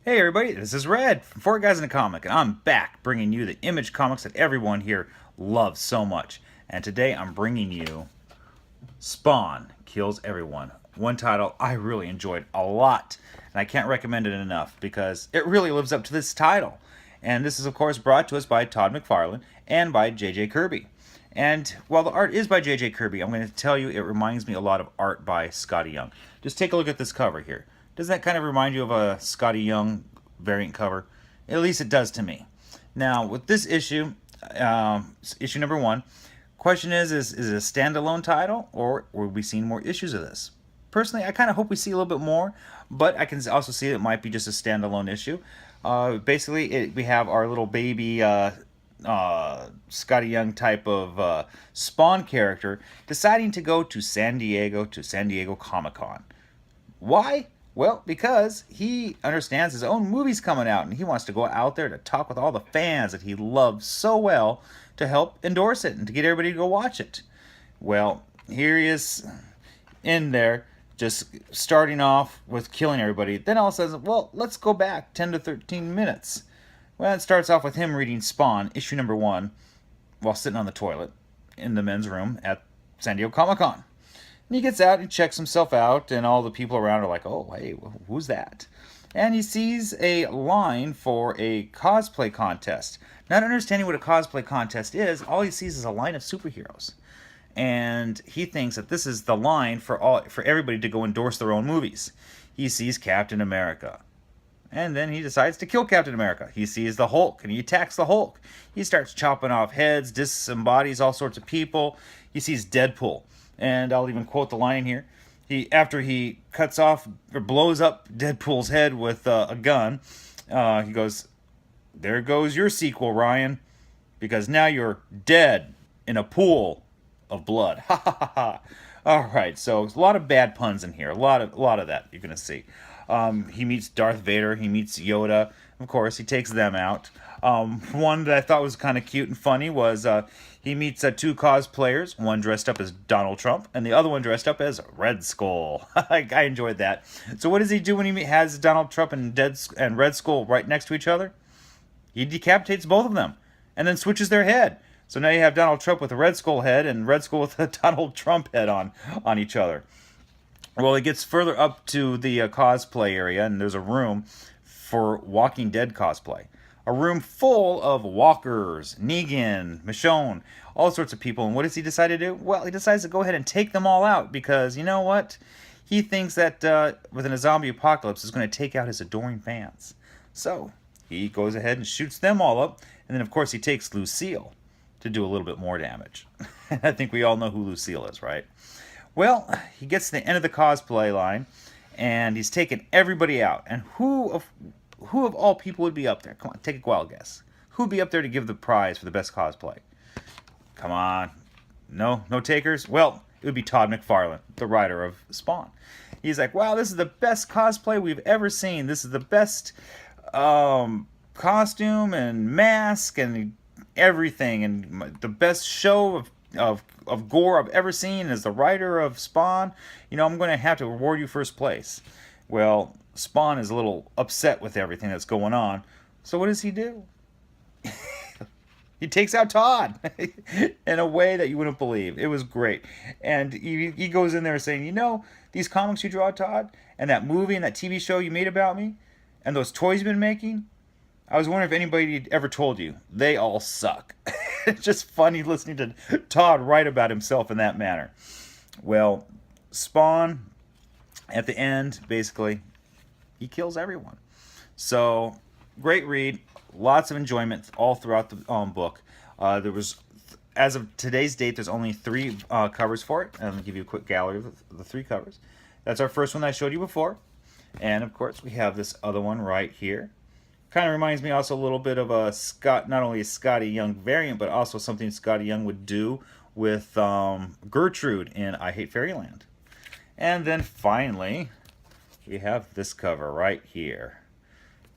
Hey everybody, this is Red from Four Guys in a Comic, and I'm back bringing you the Image comics that everyone here loves so much. And today I'm bringing you Spawn Kills Everyone. One title I really enjoyed a lot, and I can't recommend it enough because it really lives up to this title. And this is, of course, brought to us by Todd McFarlane and by J.J. Kirby. And while the art is by J.J. Kirby, I'm going to tell you it reminds me a lot of art by Scotty Young. Just take a look at this cover here. Doesn't that kind of remind you of a Scotty Young variant cover? At least it does to me. Now, with this issue, issue number 1, question is it a standalone title, or will we see more issues of this? Personally, I kind of hope we see a little bit more, but I can also see it might be just a standalone issue. Basically, we have our little baby Scotty Young type of Spawn character deciding to go to San Diego Comic-Con. Why? Well, because he understands his own movie's coming out and he wants to go out there to talk with all the fans that he loves so well to help endorse it and to get everybody to go watch it. Well, here he is in there just starting off with killing everybody. Then all of a sudden, well, let's go back 10 to 13 minutes. Well, it starts off with him reading Spawn, issue number 1, while sitting on the toilet in the men's room at San Diego Comic-Con. And he gets out and checks himself out, and all the people around are like, oh, hey, who's that? And he sees a line for a cosplay contest. Not understanding what a cosplay contest is, all he sees is a line of superheroes. And he thinks that this is the line for everybody to go endorse their own movies. He sees Captain America. And then he decides to kill Captain America. He sees the Hulk, and he attacks the Hulk. He starts chopping off heads, disembodies all sorts of people. He sees Deadpool. And I'll even quote the line here. After he cuts off or blows up Deadpool's head with a gun, he goes, "There goes your sequel, Ryan, because now you're dead in a pool of blood." Ha ha ha ha. All right, so a lot of bad puns in here. A lot of that you're gonna see. He meets Darth Vader. He meets Yoda. Of course, he takes them out. One that I thought was kind of cute and funny was he meets 2 cosplayers, one dressed up as Donald Trump and the other one dressed up as Red Skull. I enjoyed that. So what does he do when he has Donald Trump and Red Skull right next to each other? He decapitates both of them and then switches their head. So now you have Donald Trump with a Red Skull head and Red Skull with a Donald Trump head on each other. Well, it gets further up to the cosplay area, and there's a room for Walking Dead cosplay. A room full of walkers, Negan, Michonne, all sorts of people. And what does he decide to do? Well, he decides to go ahead and take them all out because, you know what? He thinks that within a zombie apocalypse is going to take out his adoring fans. So he goes ahead and shoots them all up. And then, of course, he takes Lucille to do a little bit more damage. I think we all know who Lucille is, right? Well, he gets to the end of the cosplay line, and he's taken everybody out. And who of all people would be up there? Come on, take a wild guess. Who would be up there to give the prize for the best cosplay? Come on. No takers? Well, it would be Todd McFarlane, the writer of Spawn. He's like, wow, this is the best cosplay we've ever seen. This is the best costume and mask and everything, and the best show of gore I've ever seen. As the writer of Spawn, I'm going to have to award you first place. Well, Spawn is a little upset with everything that's going on. So what does he do? He takes out Todd in a way that you wouldn't believe. It was great. And he goes in there saying, these comics you draw, Todd, and that movie and that TV show you made about me, and those toys you've been making, I was wondering if anybody ever told you, they all suck. It's just funny listening to Todd write about himself in that manner. Well, Spawn, at the end, basically, he kills everyone. So, great read. Lots of enjoyment all throughout the book. There was, as of today's date, there's only 3 covers for it. And I'll give you a quick gallery of the 3 covers. That's our first one that I showed you before. And, of course, we have this other one right here. Kind of reminds me also a little bit of not only a Scotty Young variant, but also something Scotty Young would do with Gertrude in I Hate Fairyland. And then finally, we have this cover right here.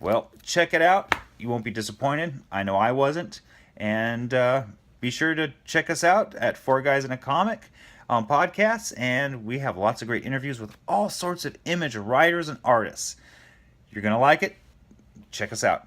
Well, check it out. You won't be disappointed. I know I wasn't. And be sure to check us out at Four Guys in a Comic podcasts. And we have lots of great interviews with all sorts of image writers and artists. You're going to like it. check us out.